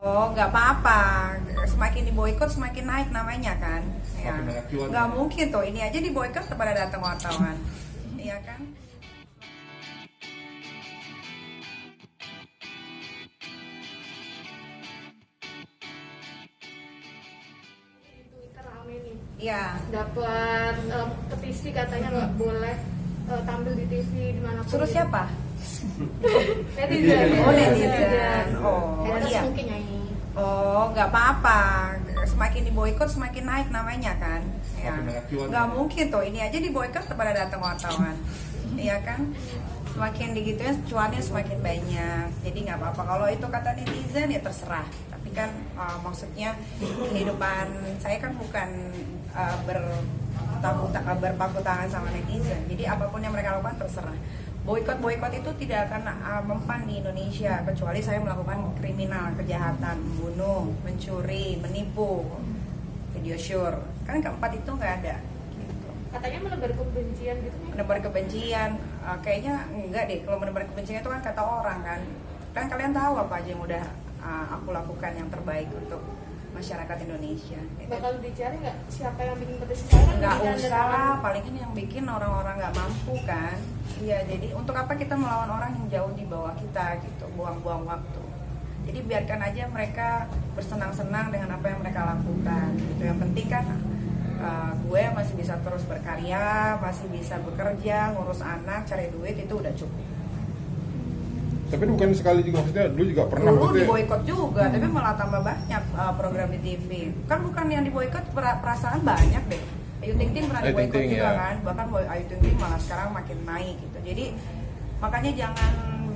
Oh, nggak apa-apa. Semakin diboikot semakin naik namanya kan. Ya. Semakin banyak cuan. Nggak mungkin tuh. Ini aja diboikot kepada datang wartawan. Iya kan? Twitter rame nih, Iya. dapat petisi katanya nggak boleh tampil di TV dimanapun. Suruh gitu. siapa? Netizen. Oh, netizen. Oh, Haters iya. mungkin ya ini. Oh, nggak apa-apa. Semakin diboikot semakin naik namanya kan. Ya. Semakin banyak cuan. Nggak mungkin tuh. Ini aja diboikot kepada datang wartawan. Iya kan? Semakin digituin cuannya semakin banyak. Jadi nggak apa-apa. Kalau itu kata netizen ya terserah. Tapi kan maksudnya kehidupan saya kan bukan berpangku tangan sama netizen. Jadi apapun yang mereka lakukan terserah. Boikot itu tidak akan mempan di Indonesia kecuali saya melakukan kriminal, kejahatan, membunuh, mencuri, menipu, video sure. Kan keempat itu nggak ada. Gitu. Katanya menebar kebencian gitu nih. Menebar kebencian, kayaknya enggak deh. Kalau menebar kebencian itu kan kata orang kan. Kan kalian tahu apa aja yang udah aku lakukan yang terbaik untuk masyarakat Indonesia. Bakal dicari nggak siapa yang bikin petisi saya? Kan Nggak bikin usah tanda lah, tangan. paling kan yang bikin orang-orang nggak mampu kan. Iya, jadi untuk apa kita melawan orang yang jauh di bawah kita gitu, buang-buang waktu. Jadi biarkan aja mereka bersenang-senang dengan apa yang mereka lakukan gitu. Yang penting kan gue masih bisa terus berkarya, masih bisa bekerja, ngurus anak, cari duit, itu udah cukup. Tapi bukan sekali juga, maksudnya dulu juga pernah Dulu maksudnya. diboikot juga, tapi malah tambah banyak program di TV. Kan bukan yang diboikot, perasaan banyak deh. Ayu Ting Ting pernah Ayu Ting diboikot Ting, juga ya. kan, bahkan Ayu Ting Ting malah sekarang makin naik gitu. Jadi makanya jangan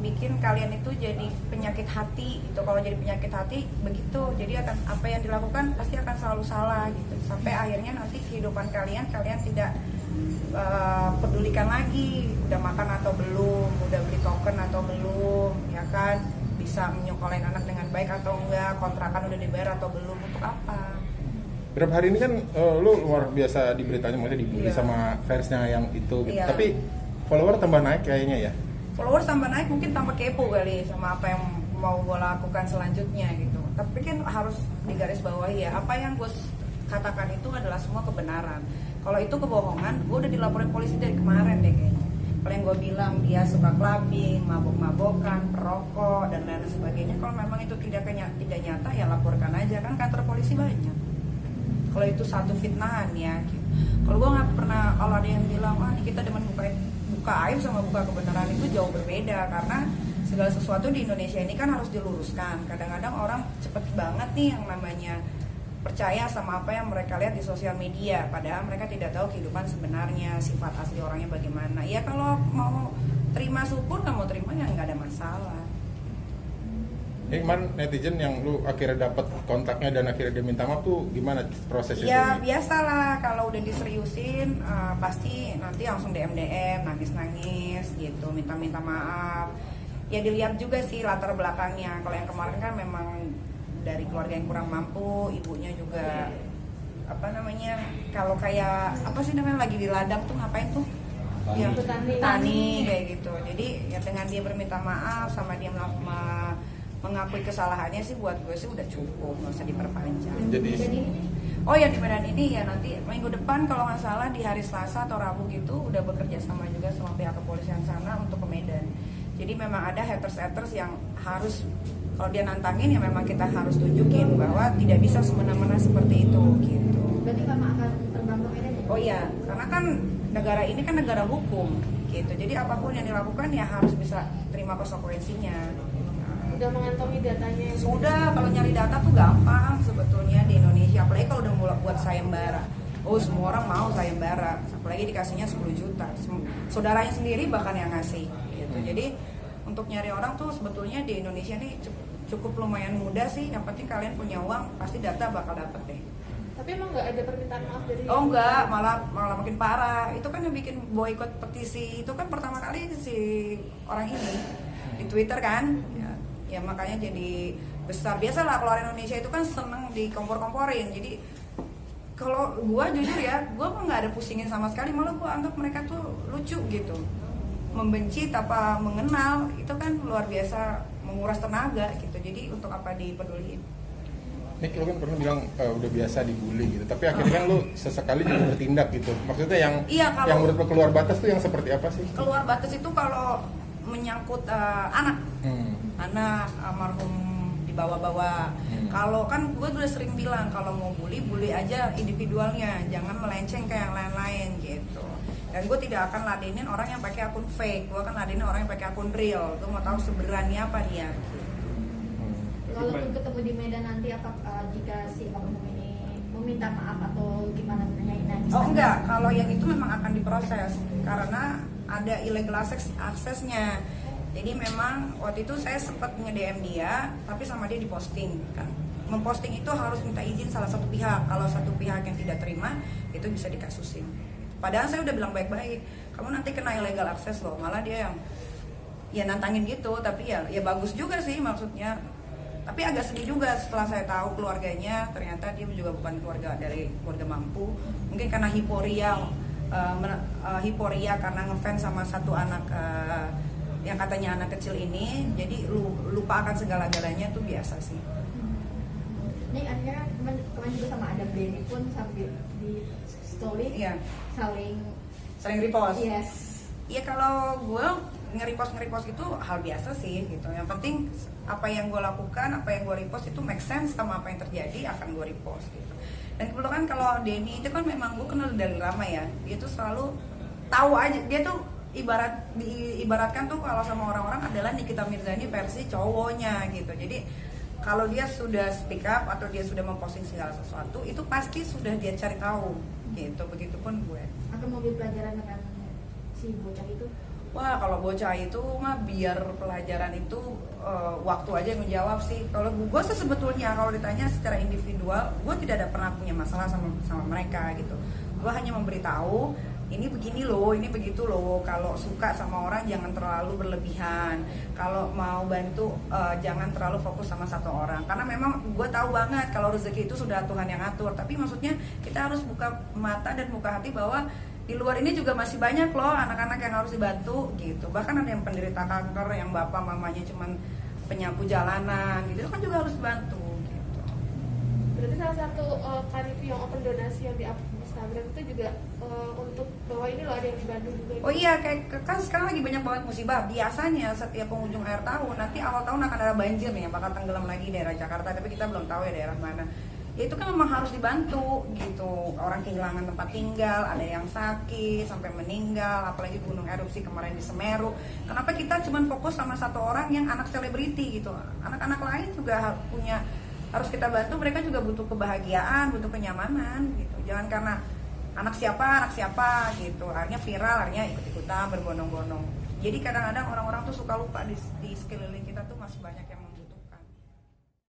bikin kalian itu jadi penyakit hati gitu. Kalau jadi penyakit hati begitu, jadi akan apa yang dilakukan pasti akan selalu salah gitu. Sampai akhirnya nanti kehidupan kalian tidak pedulikan lagi udah makan atau belum, udah beli token atau belum, ya kan, bisa menyokolain anak dengan baik atau enggak, kontrakan udah dibayar atau belum, untuk apa? Berapa hari ini kan lu luar biasa di beritanya, maksudnya dibully Iya. sama fansnya yang itu gitu. Iya. Tapi follower tambah naik kayaknya ya. Followers tambah naik, mungkin tambah kepo kali sama apa yang mau gue lakukan selanjutnya gitu. Tapi kan harus digarisbawahi ya, apa yang gue katakan itu adalah semua kebenaran. Kalau itu kebohongan, gue udah dilaporin polisi dari kemarin deh kayaknya. Kalau yang gue bilang dia suka clubbing, mabok-mabokan, perokok, dan lain sebagainya, kalau memang itu tidak nyata ya laporkan aja, kan kantor polisi banyak. Kalau itu satu fitnahan ya gitu. Kalau gue nggak pernah, kalau ada yang bilang ini kita demen buka aib sama buka kebenaran, itu jauh berbeda. Karena segala sesuatu di Indonesia ini kan harus diluruskan. Kadang-kadang orang cepet banget nih yang namanya percaya sama apa yang mereka lihat di sosial media, padahal mereka tidak tahu kehidupan sebenarnya, sifat asli orangnya bagaimana. Ya kalau mau terima syukur, nggak mau terima ya nggak ada masalah. Man, netizen yang lu akhirnya dapat kontaknya dan akhirnya dia minta maaf tuh gimana prosesnya? Ya biasalah, kalau udah diseriusin pasti nanti langsung DM nangis gitu, minta maaf. Ya dilihat juga sih latar belakangnya. Kalau yang kemarin kan memang dari keluarga yang kurang mampu, ibunya juga kalau kayak apa sih namanya, lagi di ladang tuh ngapain tuh? Ya, tani kayak gitu. Jadi ya dengan dia berminta maaf sama dia mengakui kesalahannya sih, buat gue sih udah cukup, nggak usah diperpanjang. Jadi Oh ya, di Medan ini ya nanti minggu depan kalau nggak salah di hari Selasa atau Rabu gitu udah bekerja sama juga sama pihak kepolisian sana untuk ke Medan. Jadi memang ada haters yang harus, kalau dia nantangin ya memang kita harus tunjukin bahwa tidak bisa semena-mena seperti itu gitu. Berarti Mama akan terbang ke Medan ya? Oh iya, karena kan negara ini kan negara hukum gitu. Jadi apapun yang dilakukan ya harus bisa terima konsekuensinya. Udah mengantongi datanya yang Sudah, kalau nyari data tuh gampang sebetulnya di Indonesia, apalagi kalau udah mulai buat sayembara. Oh, semua orang mau sayembara, apalagi dikasihnya 10 juta. Saudaranya sendiri bahkan yang ngasih gitu. Jadi untuk nyari orang tuh sebetulnya di Indonesia ini cukup lumayan mudah sih. Yang penting kalian punya uang, pasti data bakal dapet deh. Tapi emang nggak ada permintaan maaf dari? Oh enggak, malah makin parah. Itu kan yang bikin boikot petisi itu kan pertama kali si orang ini di Twitter kan. Ya makanya jadi besar. Biasalah kalau orang Indonesia itu kan seneng dikompor-komporin. Jadi kalau gua jujur ya, gua mah nggak ada pusingin sama sekali. Malah gua anggap mereka tuh lucu gitu. Membenci tanpa mengenal itu kan luar biasa menguras tenaga gitu. Jadi untuk apa dipeduliin? Nick, lo kan pernah bilang udah biasa dibully gitu, tapi akhirnya kan lo sesekali juga bertindak gitu. Maksudnya yang Iya, kalau- yang menurut lo keluar batas tuh yang seperti apa sih? Keluar batas itu kalau menyangkut anak almarhum dibawa-bawa. Kalau kan gue udah sering bilang kalau mau bully aja individualnya, jangan melenceng ke yang lain-lain gitu. Dan gue tidak akan ladenin orang yang pakai akun fake, gue akan ladenin orang yang pakai akun real. Gue mau tahu seberani apa dia. Walaupun ketemu di Medan nanti, apa jika si oknum ini meminta maaf atau gimana menanyain? Oh enggak, kalau yang itu memang akan diproses karena ada illegal aksesnya. Jadi memang waktu itu saya sempat nge-DM dia, tapi sama dia diposting kan. Memposting itu harus minta izin salah satu pihak. Kalau satu pihak yang tidak terima, itu bisa dikasusin. Padahal saya udah bilang baik-baik, kamu nanti kena illegal akses loh. Malah dia yang ya nantangin gitu, tapi ya bagus juga sih maksudnya. Tapi agak sedih juga setelah saya tahu keluarganya, ternyata dia juga bukan keluarga mampu. Mungkin karena hiporia karena ngefans sama satu anak yang katanya anak kecil ini, jadi lupa akan segala-galanya tuh biasa sih. Ini akhirnya kemarin juga sama Adam Benny pun sambil di story Iya. saling Repost. yes. Iya, kalau gue nge-repost itu hal biasa sih gitu. Yang penting apa yang gue lakukan, apa yang gue repost itu make sense sama apa yang terjadi akan gue repost gitu. Dan kebetulan kalau Denny itu kan memang gue kenal dari lama ya. Dia tuh selalu tahu aja, dia tuh diibaratkan tuh kalau sama orang-orang adalah Nikita Mirzani versi cowoknya gitu. Jadi kalau dia sudah speak up atau dia sudah memposting segala sesuatu, itu pasti sudah dia cari tahu gitu. Begitupun gue. Akan mau pelajaran dengan si bocah itu. Wah, kalau bocah itu mah biar pelajaran itu waktu aja yang menjawab sih. Kalau gue sih sebetulnya kalau ditanya secara individual, gue tidak ada pernah punya masalah sama mereka gitu. Gue hanya memberitahu ini begini loh, ini begitu loh. Kalau suka sama orang jangan terlalu berlebihan. Kalau mau bantu jangan terlalu fokus sama satu orang. Karena memang gue tahu banget kalau rezeki itu sudah Tuhan yang atur. Tapi maksudnya kita harus buka mata dan buka hati bahwa di luar ini juga masih banyak loh anak-anak yang harus dibantu gitu. Bahkan ada yang penderita kanker, yang bapak mamanya cuman penyapu jalanan gitu, itu kan juga harus dibantu gitu. Berarti salah satu karya yang open donasi yang di Instagram itu juga untuk bahwa ini loh ada yang dibantu juga. Oh iya, kayak kan sekarang lagi banyak banget musibah. Biasanya setiap penghujung akhir tahun, nanti awal tahun akan ada banjir nih yang bakal tenggelam lagi daerah Jakarta, tapi kita belum tahu ya daerah mana. Ya itu kan memang harus dibantu gitu. Orang kehilangan tempat tinggal, ada yang sakit sampai meninggal, apalagi gunung erupsi kemarin di Semeru. Kenapa kita cuma fokus sama satu orang yang anak selebriti gitu? Anak-anak lain juga harus kita bantu, mereka juga butuh kebahagiaan, butuh kenyamanan gitu. Jangan karena anak siapa gitu, akhirnya viral, akhirnya ikut-ikutan berbondong-bondong. Jadi kadang-kadang orang-orang tuh suka lupa di sekeliling kita tuh masih banyak yang